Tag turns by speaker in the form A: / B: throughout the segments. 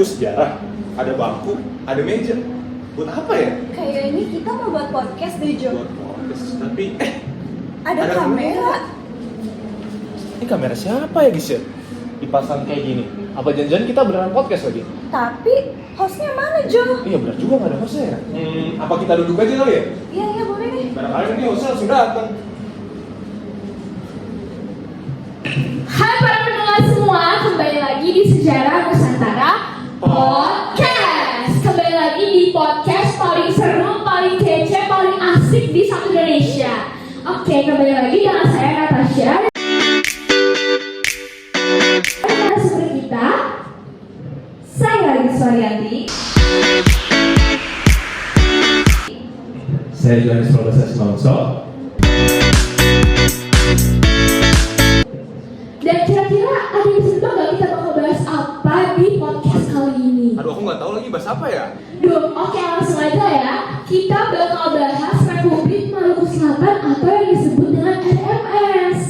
A: buku sejarah, ada bangku, ada meja. Buat apa ya?
B: Kayaknya kita mau buat podcast deh, Jo.
A: Buat podcast, tapi
B: Ada kamera.
A: ini kamera siapa ya guys ya? Dipasang kayak gini. Apa jangan-jangan kita beneran podcast lagi?
B: Tapi hostnya mana, Jo?
A: Iya benar juga, nggak ada hostnya ya. Apa kita duduk aja kali ya?
B: Iya boleh nih.
A: Barangkali nanti hostnya langsung datang.
C: Hai para pendengar semua, kembali lagi di Sejarah Nusantara Podcast. Kembali lagi di podcast paling seru, paling kece, paling asik di satu Indonesia. Oke, kembali lagi dengan saya Natasha. Narasumber kita, saya Lagi Suaryanti.
D: Saya Johannes Profesor Simangso.
C: Dan kira-kira ada yang bisa nebak gak kita bakal bahas apa di podcast kali ini?
A: Aduh, aku nggak tahu lagi bahas apa ya.
C: Oke, langsung aja ya. Kita bakal bahas Republik Maluku Selatan atau yang disebut dengan RMS.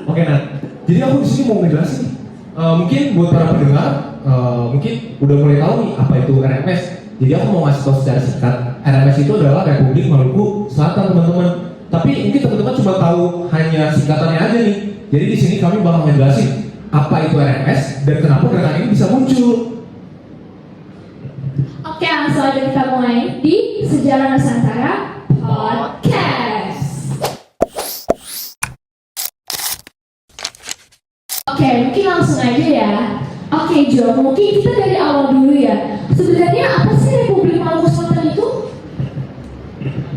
D: Oke, Nat. Jadi aku di sini mau ngejelasin. Mungkin buat para pendengar, mungkin udah mulai tahu nih apa itu RMS. Jadi aku mau ngasih tahu secara singkat. RMS itu adalah Republik Maluku Selatan, teman-teman. Tapi mungkin teman-teman cuma tahu hanya singkatannya aja nih. Jadi di sini kami bakal ngejelasin apa itu RMS dan kenapa gerakan ini bisa muncul.
C: Oke, langsung aja kita mulai di Sejarah Nusantara Podcast. Oke, mungkin langsung aja ya. Oke, Jo, mungkin kita dari awal dulu ya. Sebenarnya apa sih Republik Maluku Selatan itu?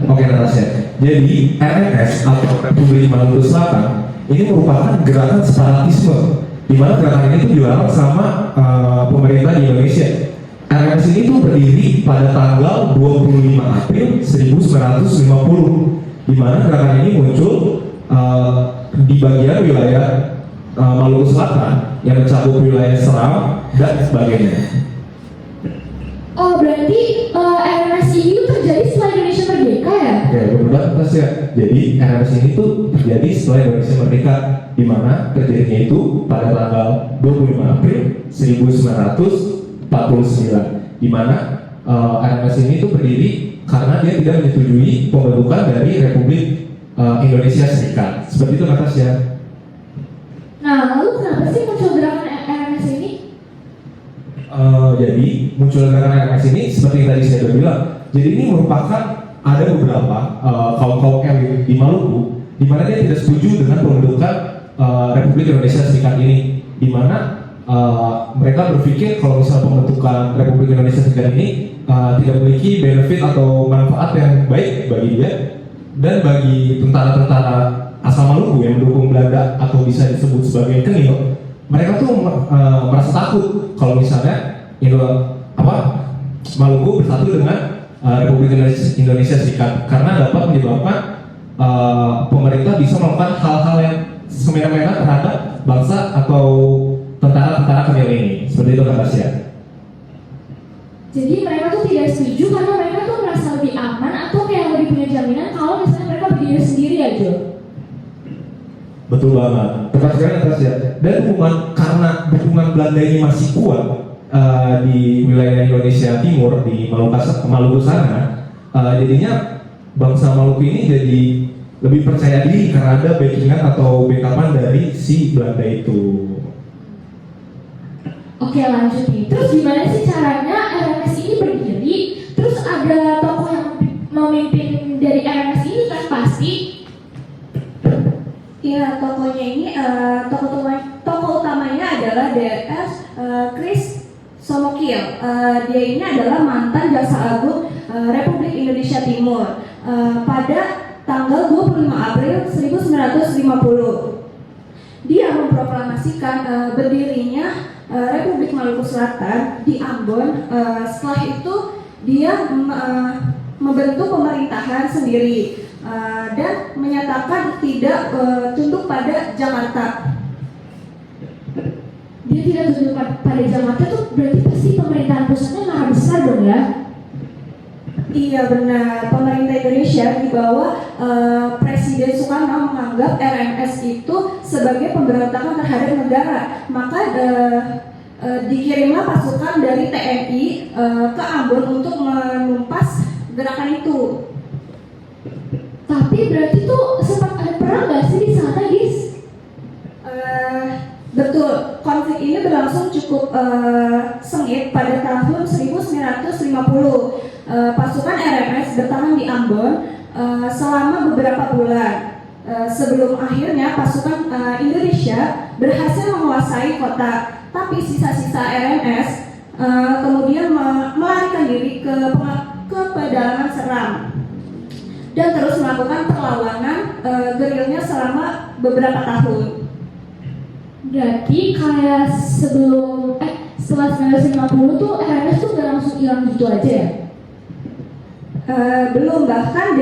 D: Oke, Natasha. Jadi RMS atau Republik Maluku Selatan ini merupakan gerakan separatisme, di mana gerakan ini tuh dilarang sama pemerintah di Indonesia. RMS ini tuh berdiri pada tanggal 25 April 1950, di mana gerakan ini muncul di bagian wilayah Maluku Selatan yang mencakup wilayah Seram dan sebagainya.
C: Oh, berarti RMS ini tuh terjadi setelah Indonesia merdeka ya?
D: Ya, benar Mas ya. Jadi RMS ini tuh terjadi setelah Indonesia merdeka, di mana terjadinya itu pada tanggal 25 April 1949, di mana RMS ini tuh berdiri karena dia tidak menyetujui pembentukan dari Republik Indonesia Serikat. Seperti itu Natasha.
C: Nah, lalu kenapa sih muncul gerakan RMS ini?
D: Jadi muncul gerakan RMS ini seperti yang tadi saya sudah bilang. Jadi ini merupakan ada beberapa kaum-kaum elit di Maluku di mana dia tidak setuju dengan pembentukan Republik Indonesia Serikat ini, di mana mereka berpikir kalau misalnya pembentukan Republik Indonesia Serikat ini tidak memiliki benefit atau manfaat yang baik bagi dia dan bagi tentara-tentara asal Maluku yang mendukung Belanda atau bisa disebut sebagai Kenil. Mereka tuh merasa takut kalau misalnya Maluku bersatu dengan Republik Indonesia Serikat, karena dapat menyebabkan pemerintah bisa melakukan hal-hal yang semena-mena terhadap bangsa atau tentara-tentara Kenil ini. Seperti itu kata saya.
C: Jadi mereka tuh tidak setuju karena mereka tuh merasa lebih aman atau kayak lebih punya jaminan kalau misalnya mereka berdiri sendiri aja.
D: Betul banget, tepat sekali atas ya. Dan karena dukungan Belanda ini masih kuat di wilayah Indonesia Timur, di Maluku sana, jadinya bangsa Maluku ini jadi lebih percaya diri karena ada backingan atau backupan dari si Belanda itu.
C: Oke, lanjut nih. Terus gimana sih caranya RMS ini berdiri? Terus ada tokoh yang memimpin dari RMS ini kan pasti?
B: Iya, tokohnya ini tokoh utamanya adalah DR Chris Somokil. Dia ini adalah mantan Jaksa Agung Republik Indonesia Timur pada tanggal 25 April 1950. Dia memproklamasikan berdirinya Republik Maluku Selatan di Ambon. Setelah itu dia membentuk pemerintahan sendiri dan menyatakan tidak tunduk pada Jakarta.
C: Dia tidak tunduk pada Jakarta tuh berarti pasti pemerintahan pusatnya maha besar dong ya?
B: Iya benar, pemerintah Indonesia di bawah Presiden Soekarno menganggap RMS itu sebagai pemberontakan terhadap negara. Maka dikirimlah pasukan dari TNI ke Ambon untuk menumpas gerakan itu.
C: Tapi berarti tuh sempat ada perang nggak sih di sana, Gis?
B: Betul, konflik ini berlangsung cukup sengit pada tahun 1950. Pasukan RMS bertahan di Ambon selama beberapa bulan sebelum akhirnya pasukan Indonesia berhasil menguasai kota. Tapi sisa-sisa RMS kemudian melarikan diri ke pedalaman Seram dan terus melakukan perlawanan gerilya selama beberapa tahun.
C: Berarti kayak setelah 1950 tuh RMS tuh nggak langsung hilang gitu aja ya?
B: Belum, bahkan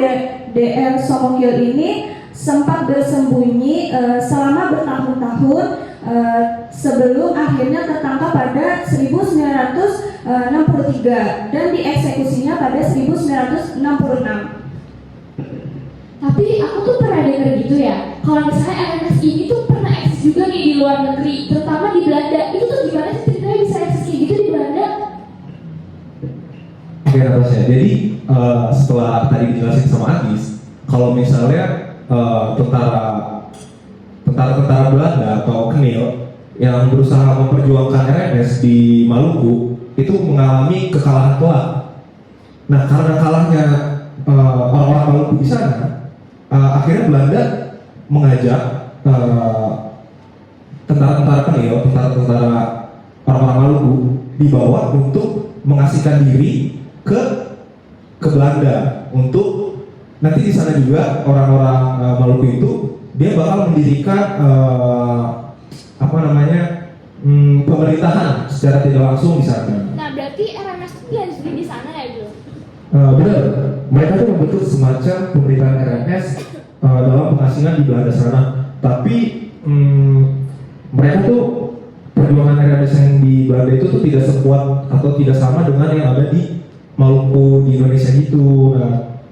B: DR Somokil ini sempat bersembunyi selama bertahun-tahun sebelum akhirnya tertangkap pada 1963 dan dieksekusinya pada 1966.
C: Tapi aku tuh pernah denger gitu ya, kalau misalnya RMS ini tuh pernah eksis juga nih di luar negeri, terutama di Belanda. Itu tuh gimana sih ceritanya bisa eksis kayak gitu di Belanda?
D: Oke, Natasha. Jadi setelah tadi dijelasin sama Agis, kalau misalnya tentara Belanda atau Knil yang berusaha memperjuangkan RMS di Maluku itu mengalami kekalahan telak. Nah, karena kalahnya orang-orang Maluku di sana, akhirnya Belanda mengajak tentara-tentara Knil, tentara-tentara orang-orang Maluku dibawa untuk mengasihkan diri ke Belanda untuk nanti di sana juga orang-orang Maluku itu dia bakal mendirikan pemerintahan secara tidak langsung di sana.
C: Nah berarti RMS tuh dilanjutin di sana ya gitu?
D: Benar, mereka tuh membentuk semacam pemerintahan RMS dalam pengasingan di Belanda sana. Tapi mereka tuh perjuangan RMS yang di Belanda itu tuh tidak sekuat atau tidak sama dengan yang ada di Maluku di Indonesia gitu. Nah,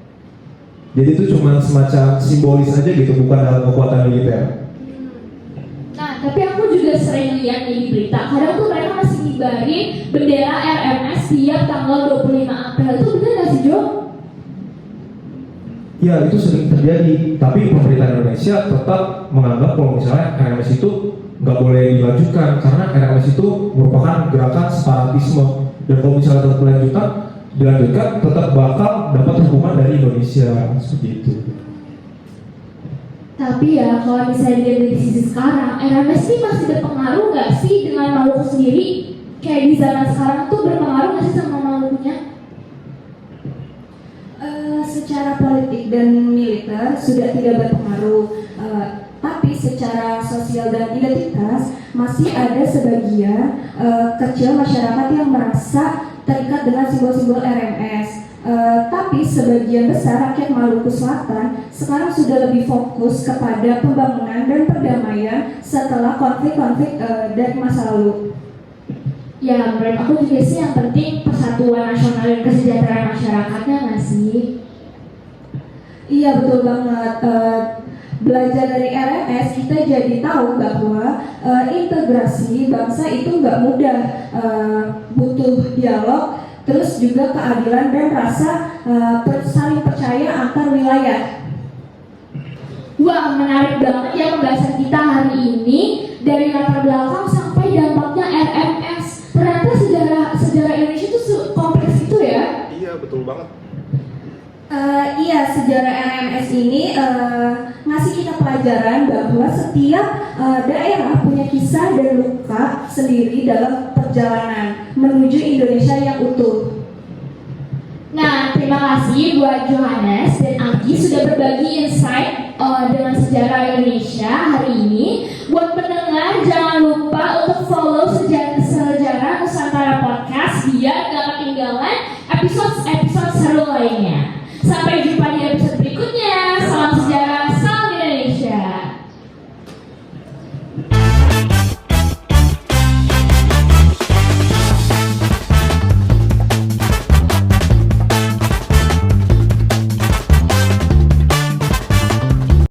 D: jadi itu cuma semacam simbolis aja gitu, bukan dalam kekuatan militer.
C: Nah tapi aku juga sering lihat di berita, kadang tuh mereka masih ngibarin bendera RMS tiap tanggal 25 April. Itu benar nggak sih, Jo?
D: Ya, itu sering terjadi, tapi pemerintah Indonesia tetap menganggap kalau misalnya RMS itu nggak boleh dilanjutkan karena RMS itu merupakan gerakan separatisme, dan kalau misalnya tetap dilanjutkan tetap bakal dapat hukuman dari Indonesia, seperti itu.
C: Tapi ya kalau misalnya dilihat dari sisi sekarang, RMS ini masih berpengaruh nggak sih dengan Maluku sendiri? Kayak di zaman sekarang tuh berpengaruh nggak sih sama Malukunya?
B: Secara politik dan militer sudah tidak berpengaruh, tapi secara sosial dan identitas masih ada sebagian kecil masyarakat yang merasa terikat dengan simbol-simbol RMS. Tapi sebagian besar rakyat Maluku Selatan sekarang sudah lebih fokus kepada pembangunan dan perdamaian setelah konflik-konflik dari masa lalu.
C: Ya menurut aku juga sih yang penting persatuan nasional dan kesejahteraan masyarakatnya nggak sih?
B: Iya betul banget. Belajar dari RMS kita jadi tahu bahwa integrasi bangsa itu nggak mudah, butuh dialog, terus juga keadilan dan rasa saling percaya antar wilayah.
C: Wah menarik banget ya pembahasan kita hari ini, dari latar belakang sampai dampaknya RMS. Ternyata sejarah Indonesia itu kompleks itu ya?
A: Iya betul banget.
B: Iya, sejarah RMS ini ngasih kita pelajaran bahwa setiap daerah punya kisah dan luka sendiri dalam perjalanan menuju Indonesia yang utuh.
C: Nah, terima kasih buat Johannes dan Anggi sudah berbagi insight dengan sejarah Indonesia hari ini. Buat pendengar, jangan lupa untuk follow sejarah